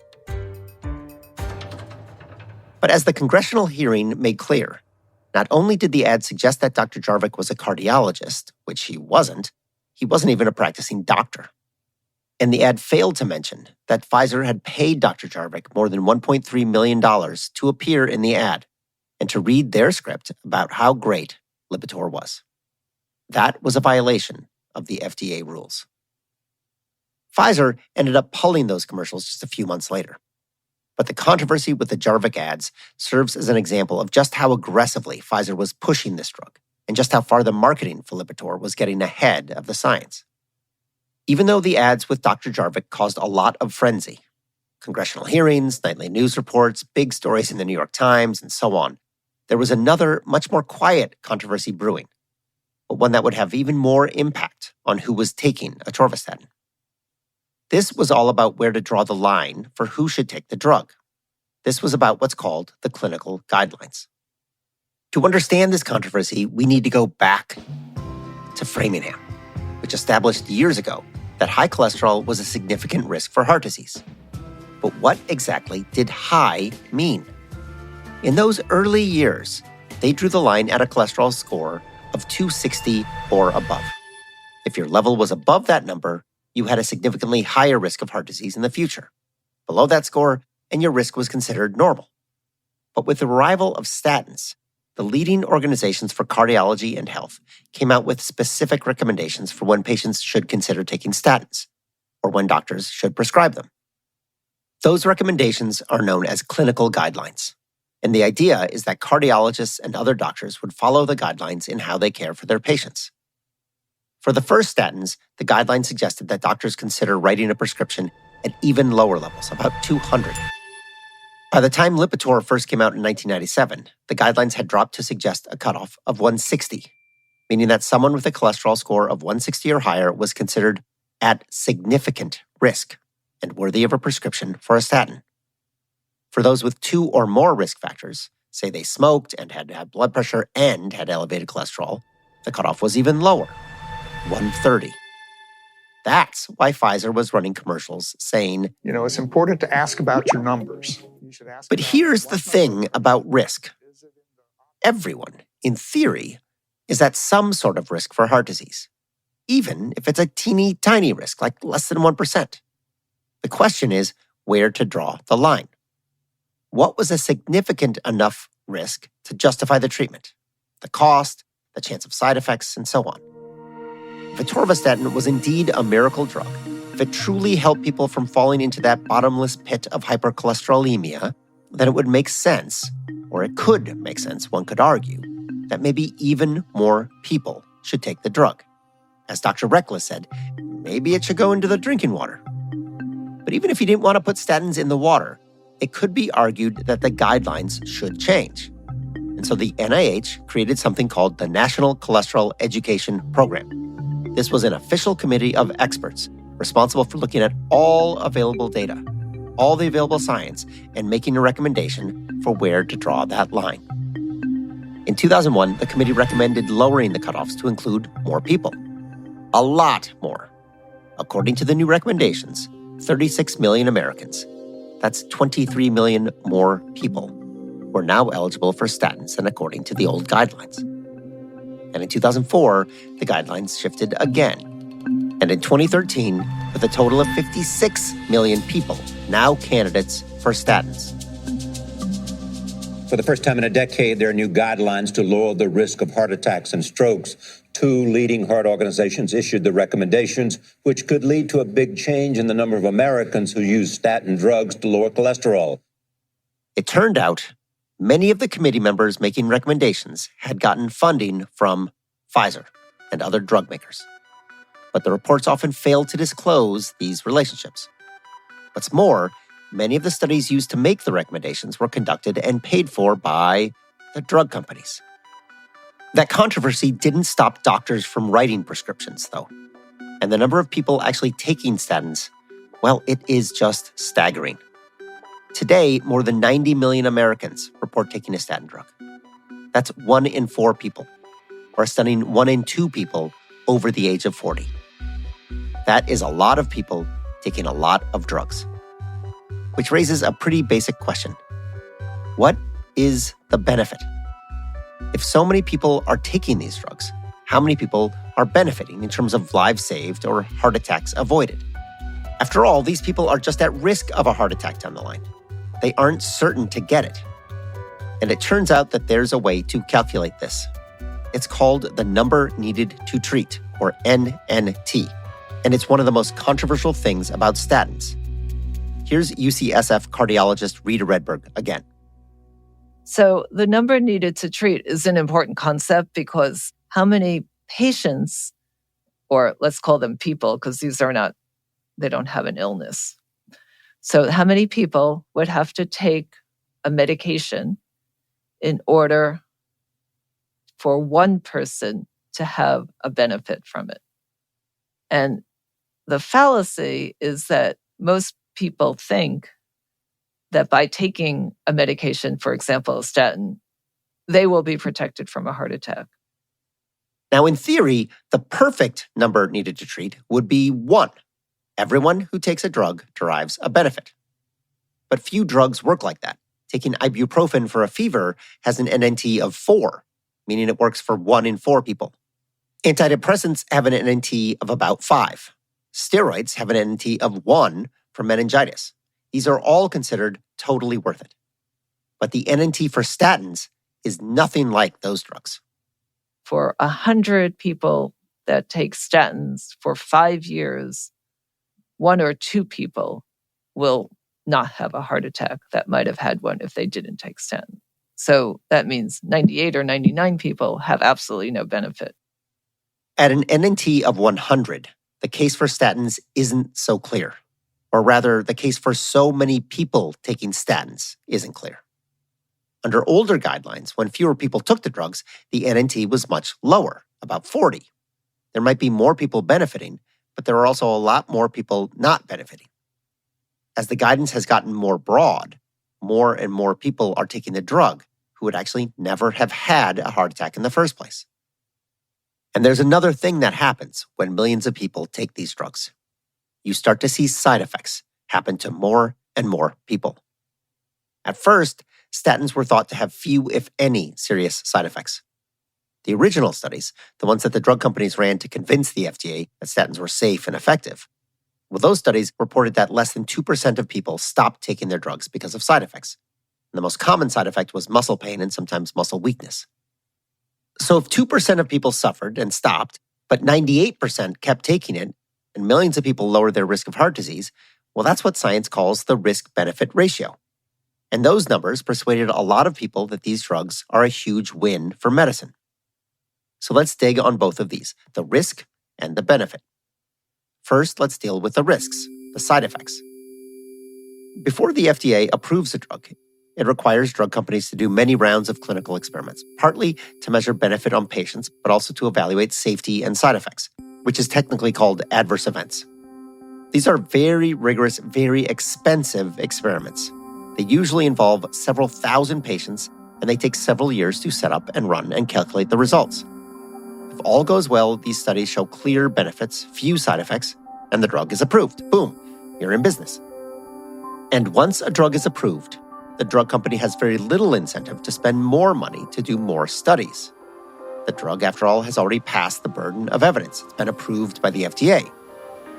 But as the congressional hearing made clear, not only did the ad suggest that Dr. Jarvik was a cardiologist, which he wasn't even a practicing doctor. And the ad failed to mention that Pfizer had paid Dr. Jarvik more than $1.3 million to appear in the ad and to read their script about how great Lipitor was. That was a violation of the FDA rules. Pfizer ended up pulling those commercials just a few months later. But the controversy with the Jarvik ads serves as an example of just how aggressively Pfizer was pushing this drug and just how far the marketing for Lipitor was getting ahead of the science. Even though the ads with Dr. Jarvik caused a lot of frenzy, congressional hearings, nightly news reports, big stories in the New York Times, and so on, there was another, much more quiet controversy brewing, but one that would have even more impact on who was taking atorvastatin. This was all about where to draw the line for who should take the drug. This was about what's called the clinical guidelines. To understand this controversy, we need to go back to Framingham, which established years ago that high cholesterol was a significant risk for heart disease. But what exactly did high mean? In those early years, they drew the line at a cholesterol score of 260 or above. If your level was above that number, you had a significantly higher risk of heart disease in the future. Below that score, and your risk was considered normal. But with the arrival of statins, the leading organizations for cardiology and health came out with specific recommendations for when patients should consider taking statins, or when doctors should prescribe them. Those recommendations are known as clinical guidelines. And the idea is that cardiologists and other doctors would follow the guidelines in how they care for their patients. For the first statins, the guidelines suggested that doctors consider writing a prescription at even lower levels, about 200. By the time Lipitor first came out in 1997, the guidelines had dropped to suggest a cutoff of 160, meaning that someone with a cholesterol score of 160 or higher was considered at significant risk and worthy of a prescription for a statin. For those with 2 or more risk factors, say they smoked and had high blood pressure and had elevated cholesterol, the cutoff was even lower, 130. That's why Pfizer was running commercials saying, it's important to ask about your numbers. But here's the thing about risk. Everyone, in theory, is at some sort of risk for heart disease, even if it's a teeny tiny risk, like less than 1%. The question is where to draw the line. What was a significant enough risk to justify the treatment? The cost, the chance of side effects, and so on. If atorvastatin was indeed a miracle drug, if it truly helped people from falling into that bottomless pit of hypercholesterolemia, then it would make sense, or it could make sense, one could argue, that maybe even more people should take the drug. As Dr. Reckless said, maybe it should go into the drinking water. But even if you didn't want to put statins in the water, it could be argued that the guidelines should change. And so the NIH created something called the National Cholesterol Education Program. This was an official committee of experts responsible for looking at all available data, all the available science, and making a recommendation for where to draw that line. In 2001, the committee recommended lowering the cutoffs to include more people. A lot more. According to the new recommendations, 36 million Americans, that's 23 million more people, were now eligible for statins than according to the old guidelines. And in 2004, the guidelines shifted again. And in 2013, with a total of 56 million people now candidates for statins. For the first time in a decade, there are new guidelines to lower the risk of heart attacks and strokes. 2 leading heart organizations issued the recommendations, which could lead to a big change in the number of Americans who use statin drugs to lower cholesterol. It turned out many of the committee members making recommendations had gotten funding from Pfizer and other drug makers. But the reports often failed to disclose these relationships. What's more, many of the studies used to make the recommendations were conducted and paid for by the drug companies. That controversy didn't stop doctors from writing prescriptions, though. And the number of people actually taking statins, well, it is just staggering. Today, more than 90 million Americans report taking a statin drug. That's 1 in 4 people, or a stunning 1 in 2 people over the age of 40. That is a lot of people taking a lot of drugs. Which raises a pretty basic question. What is the benefit? If so many people are taking these drugs, how many people are benefiting in terms of lives saved or heart attacks avoided? After all, these people are just at risk of a heart attack down the line. They aren't certain to get it. And it turns out that there's a way to calculate this. It's called the number needed to treat, or NNT. And it's one of the most controversial things about statins. Here's UCSF cardiologist Rita Redberg again. So the number needed to treat is an important concept because how many patients, or let's call them people, because they don't have an illness. So how many people would have to take a medication in order for one person to have a benefit from it? And the fallacy is that most people think that by taking a medication, for example, a statin, they will be protected from a heart attack. Now, in theory, the perfect number needed to treat would be 1. Everyone who takes a drug derives a benefit. But few drugs work like that. Taking ibuprofen for a fever has an NNT of 4, meaning it works for 1 in 4 people. Antidepressants have an NNT of about 5. Steroids have an NNT of 1 for meningitis. These are all considered totally worth it. But the NNT for statins is nothing like those drugs. For 100 people that take statins for 5 years, 1 or 2 people will not have a heart attack that might have had one if they didn't take statin. So that means 98 or 99 people have absolutely no benefit. At an NNT of 100, the case for statins isn't so clear. Or rather, the case for so many people taking statins isn't clear. Under older guidelines, when fewer people took the drugs, the NNT was much lower, about 40. There might be more people benefiting, but there are also a lot more people not benefiting. As the guidance has gotten more broad, more and more people are taking the drug who would actually never have had a heart attack in the first place. And there's another thing that happens when millions of people take these drugs. You start to see side effects happen to more and more people. At first, statins were thought to have few, if any, serious side effects. The original studies, the ones that the drug companies ran to convince the FDA that statins were safe and effective, well, those studies reported that less than 2% of people stopped taking their drugs because of side effects. And the most common side effect was muscle pain and sometimes muscle weakness. So if 2% of people suffered and stopped, but 98% kept taking it, and millions of people lowered their risk of heart disease, well, that's what science calls the risk-benefit ratio. And those numbers persuaded a lot of people that these drugs are a huge win for medicine. So let's dig on both of these, the risk and the benefit. First, let's deal with the risks, the side effects. Before the FDA approves a drug, it requires drug companies to do many rounds of clinical experiments, partly to measure benefit on patients, but also to evaluate safety and side effects, which is technically called adverse events. These are very rigorous, very expensive experiments. They usually involve several thousand patients, and they take several years to set up and run and calculate the results. If all goes well, these studies show clear benefits, few side effects, and the drug is approved. Boom, you're in business. And once a drug is approved, the drug company has very little incentive to spend more money to do more studies. The drug, after all, has already passed the burden of evidence. It's been approved by the FDA.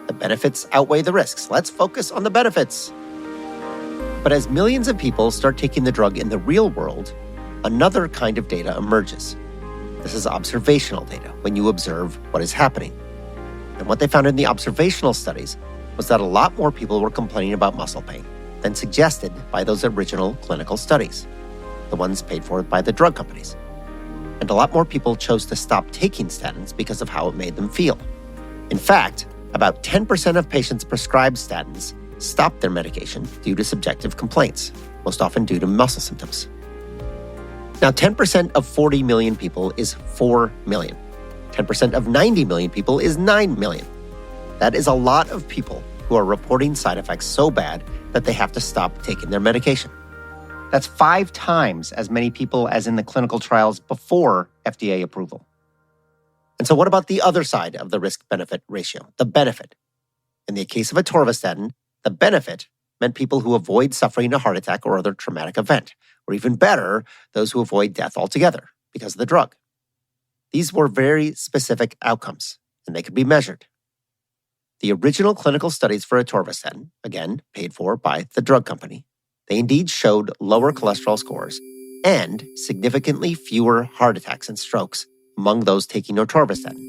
The benefits outweigh the risks. Let's focus on the benefits. But as millions of people start taking the drug in the real world, another kind of data emerges. This is observational data, when you observe what is happening. And what they found in the observational studies was that a lot more people were complaining about muscle pain than suggested by those original clinical studies, the ones paid for by the drug companies. And a lot more people chose to stop taking statins because of how it made them feel. In fact, about 10% of patients prescribed statins stopped their medication due to subjective complaints, most often due to muscle symptoms. Now, 10% of 40 million people is 4 million. 10% of 90 million people is 9 million. That is a lot of people who are reporting side effects so bad that they have to stop taking their medication. That's 5 times as many people as in the clinical trials before FDA approval. And so what about the other side of the risk-benefit ratio, the benefit? In the case of atorvastatin, the benefit meant people who avoid suffering a heart attack or other traumatic event, or even better, those who avoid death altogether because of the drug. These were very specific outcomes, and they could be measured. The original clinical studies for atorvastatin, again, paid for by the drug company, they indeed showed lower cholesterol scores and significantly fewer heart attacks and strokes among those taking atorvastatin,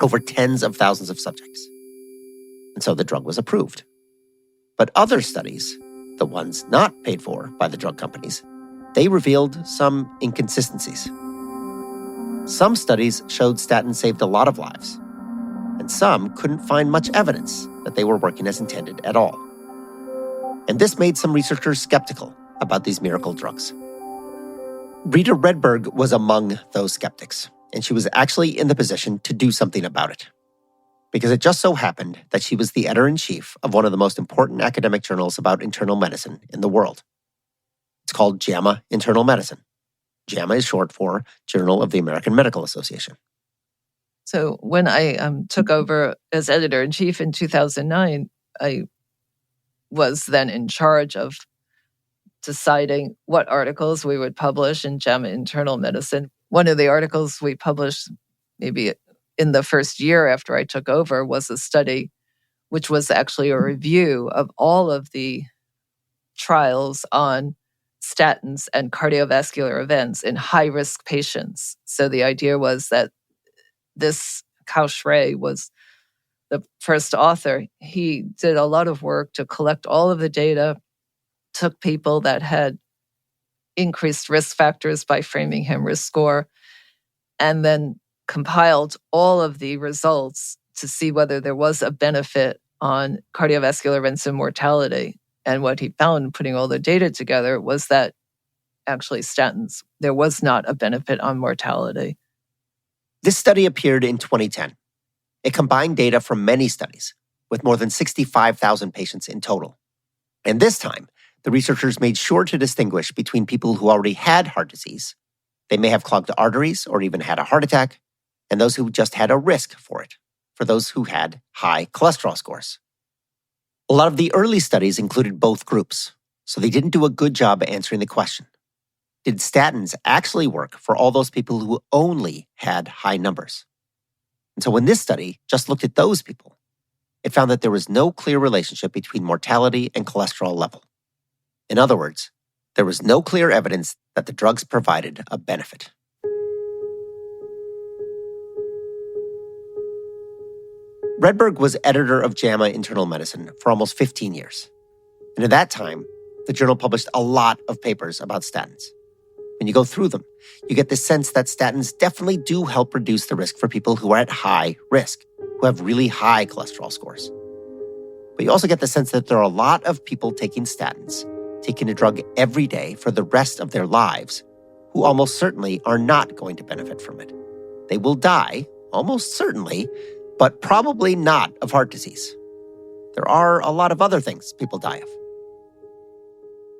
over tens of thousands of subjects. And so the drug was approved. But other studies, the ones not paid for by the drug companies, they revealed some inconsistencies. Some studies showed statins saved a lot of lives, and some couldn't find much evidence that they were working as intended at all. And this made some researchers skeptical about these miracle drugs. Rita Redberg was among those skeptics, and she was actually in the position to do something about it. Because it just so happened that she was the editor-in-chief of one of the most important academic journals about internal medicine in the world. It's called JAMA Internal Medicine. JAMA is short for Journal of the American Medical Association. So when I took over as editor-in-chief in 2009, I was then in charge of deciding what articles we would publish in JAMA Internal Medicine. One of the articles we published maybe in the first year after I took over was a study which was actually a review of all of the trials on statins and cardiovascular events in high-risk patients. So the idea was that this Kao Shrey was the first author. He did a lot of work to collect all of the data, took people that had increased risk factors by Framingham risk score, and then compiled all of the results to see whether there was a benefit on cardiovascular events and mortality. And what he found, putting all the data together, was that actually statins, there was not a benefit on mortality. This study appeared in 2010. It combined data from many studies, with more than 65,000 patients in total. And this time, the researchers made sure to distinguish between people who already had heart disease, they may have clogged arteries or even had a heart attack, and those who just had a risk for it, for those who had high cholesterol scores. A lot of the early studies included both groups, so they didn't do a good job answering the question. Did statins actually work for all those people who only had high numbers? And so when this study just looked at those people, it found that there was no clear relationship between mortality and cholesterol level. In other words, there was no clear evidence that the drugs provided a benefit. Redberg was editor of JAMA Internal Medicine for almost 15 years. And at that time, the journal published a lot of papers about statins. When you go through them, you get the sense that statins definitely do help reduce the risk for people who are at high risk, who have really high cholesterol scores. But you also get the sense that there are a lot of people taking statins, taking a drug every day for the rest of their lives, who almost certainly are not going to benefit from it. They will die, almost certainly, but probably not of heart disease. There are a lot of other things people die of.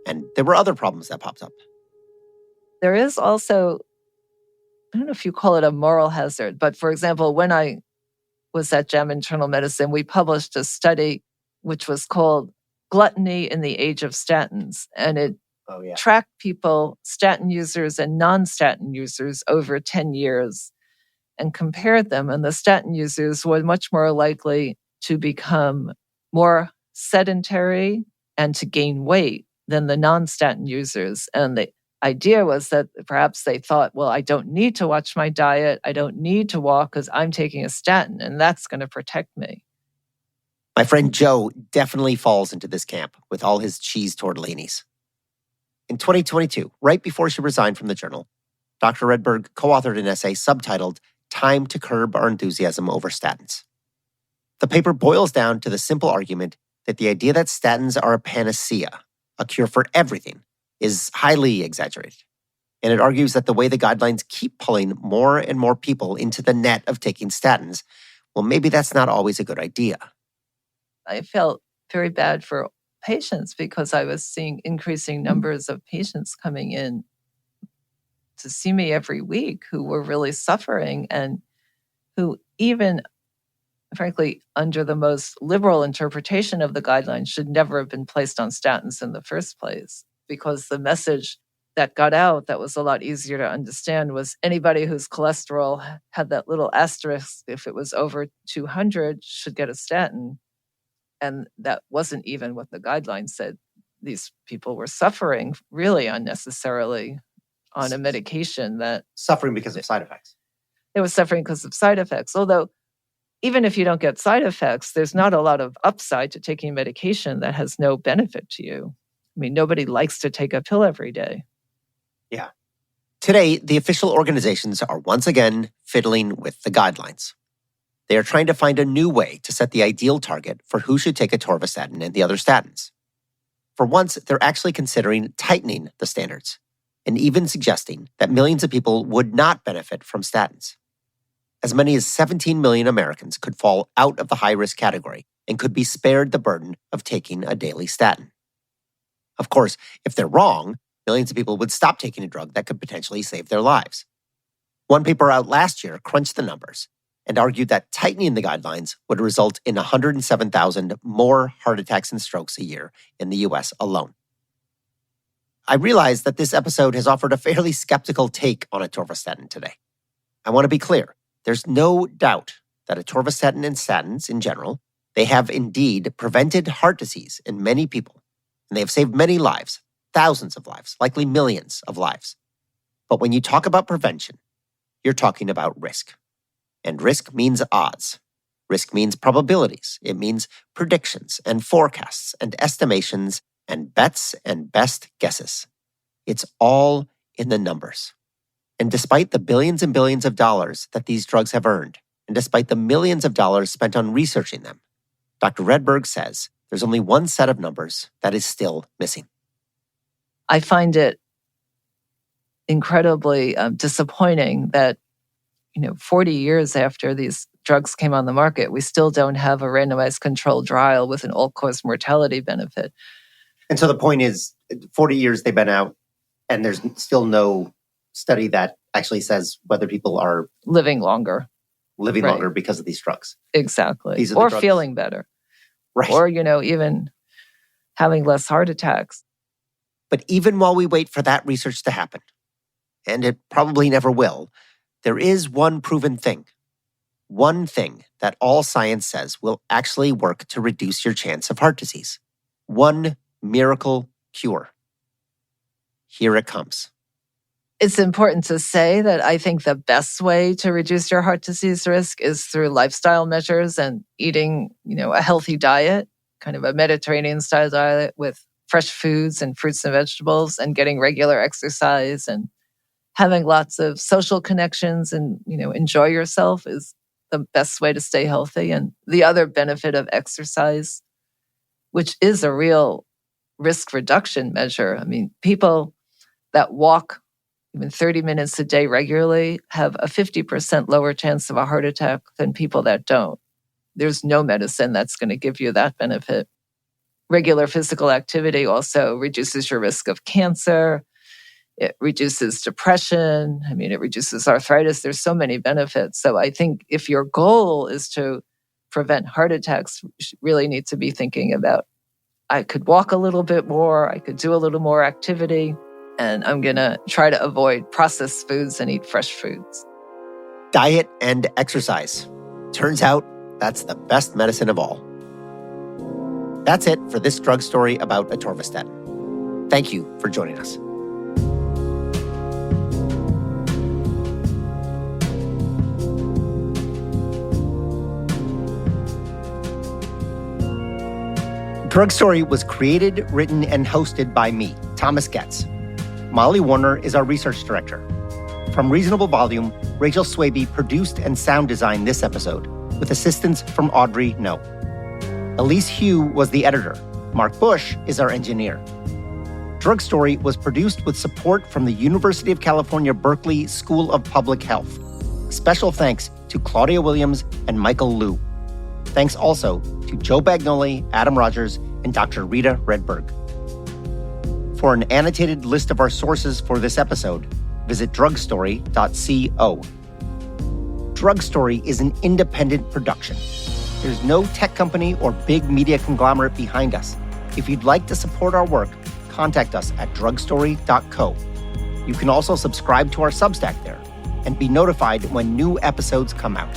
And there were other problems that popped up. There is also, I don't know if you call it a moral hazard, but for example, when I was at JAMA Internal Medicine, we published a study which was called Gluttony in the Age of Statins. And it tracked people, statin users and non-statin users, over 10 years and compared them. And the statin users were much more likely to become more sedentary and to gain weight than the non-statin users. And idea was that perhaps they thought, well, I don't need to watch my diet. I don't need to walk because I'm taking a statin and that's going to protect me. My friend Joe definitely falls into this camp with all his cheese tortellinis. In 2022, right before she resigned from the journal, Dr. Redberg co-authored an essay subtitled Time to Curb Our Enthusiasm Over Statins. The paper boils down to the simple argument that the idea that statins are a panacea, a cure for everything, is highly exaggerated. And it argues that the way the guidelines keep pulling more and more people into the net of taking statins, well, maybe that's not always a good idea. I felt very bad for patients because I was seeing increasing numbers of patients coming in to see me every week who were really suffering and who even, frankly, under the most liberal interpretation of the guidelines should never have been placed on statins in the first place. Because the message that got out that was a lot easier to understand was anybody whose cholesterol had that little asterisk, if it was over 200, should get a statin. And that wasn't even what the guidelines said. These people were suffering really unnecessarily on a medication that... Suffering because of side effects. They were suffering because of side effects. Although, even if you don't get side effects, there's not a lot of upside to taking medication that has no benefit to you. I mean, nobody likes to take a pill every day. Yeah. Today, the official organizations are once again fiddling with the guidelines. They are trying to find a new way to set the ideal target for who should take atorvastatin and the other statins. For once, they're actually considering tightening the standards and even suggesting that millions of people would not benefit from statins. As many as 17 million Americans could fall out of the high-risk category and could be spared the burden of taking a daily statin. Of course, if they're wrong, millions of people would stop taking a drug that could potentially save their lives. One paper out last year crunched the numbers and argued that tightening the guidelines would result in 107,000 more heart attacks and strokes a year in the U.S. alone. I realize that this episode has offered a fairly skeptical take on atorvastatin today. I want to be clear. There's no doubt that atorvastatin and statins in general, they have indeed prevented heart disease in many people. And they have saved many lives, thousands of lives, likely millions of lives. But when you talk about prevention, you're talking about risk. And risk means odds. Risk means probabilities. It means predictions and forecasts and estimations and bets and best guesses. It's all in the numbers. And despite the billions and billions of dollars that these drugs have earned, and despite the millions of dollars spent on researching them, Dr. Redberg says there's only one set of numbers that is still missing. I find it incredibly disappointing that, 40 years after these drugs came on the market, we still don't have a randomized controlled trial with an all-cause mortality benefit. And so the point is, 40 years they've been out, and there's still no study that actually says whether people are living longer because of these drugs. Exactly. Or feeling better. Right. Or, even having less heart attacks. But even while we wait for that research to happen, and it probably never will, there is one proven thing. One thing that all science says will actually work to reduce your chance of heart disease. One miracle cure. Here it comes. It's important to say that I think the best way to reduce your heart disease risk is through lifestyle measures and eating, a healthy diet, kind of a Mediterranean-style diet with fresh foods and fruits and vegetables, and getting regular exercise and having lots of social connections and, enjoy yourself is the best way to stay healthy. And the other benefit of exercise, which is a real risk reduction measure. I mean, people that walk even 30 minutes a day regularly have a 50% lower chance of a heart attack than people that don't. There's no medicine that's going to give you that benefit. Regular physical activity also reduces your risk of cancer. It reduces depression. It reduces arthritis. There's so many benefits. So I think if your goal is to prevent heart attacks, you really need to be thinking about, I could walk a little bit more, I could do a little more activity, and I'm going to try to avoid processed foods and eat fresh foods. Diet and exercise. Turns out that's the best medicine of all. That's it for this drug story about atorvastatin. Thank you for joining us. Drug Story was created, written, and hosted by me, Thomas Getz. Molly Warner is our research director. From Reasonable Volume, Rachel Swaby produced and sound designed this episode, with assistance from Audrey No. Elise Hugh was the editor. Mark Bush is our engineer. Drug Story was produced with support from the University of California, Berkeley School of Public Health. Special thanks to Claudia Williams and Michael Liu. Thanks also to Joe Bagnoli, Adam Rogers, and Dr. Rita Redberg. For an annotated list of our sources for this episode, visit drugstory.co. Drug Story is an independent production. There's no tech company or big media conglomerate behind us. If you'd like to support our work, contact us at drugstory.co. You can also subscribe to our Substack there and be notified when new episodes come out.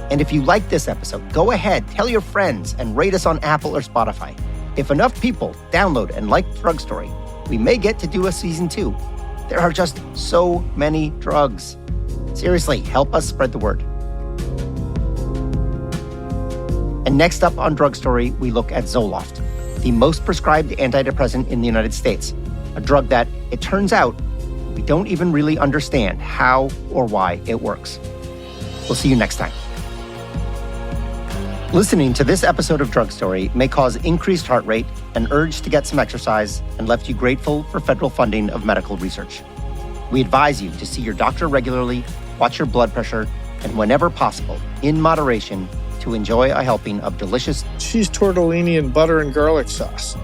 And if you like this episode, go ahead, tell your friends, and rate us on Apple or Spotify. If enough people download and like Drug Story, we may get to do a season 2. There are just so many drugs. Seriously, help us spread the word. And next up on Drug Story, we look at Zoloft, the most prescribed antidepressant in the United States, a drug that, it turns out, we don't even really understand how or why it works. We'll see you next time. Listening to this episode of Drug Story may cause increased heart rate, an urge to get some exercise, and left you grateful for federal funding of medical research. We advise you to see your doctor regularly, watch your blood pressure, and whenever possible, in moderation, to enjoy a helping of delicious cheese tortellini and butter and garlic sauce.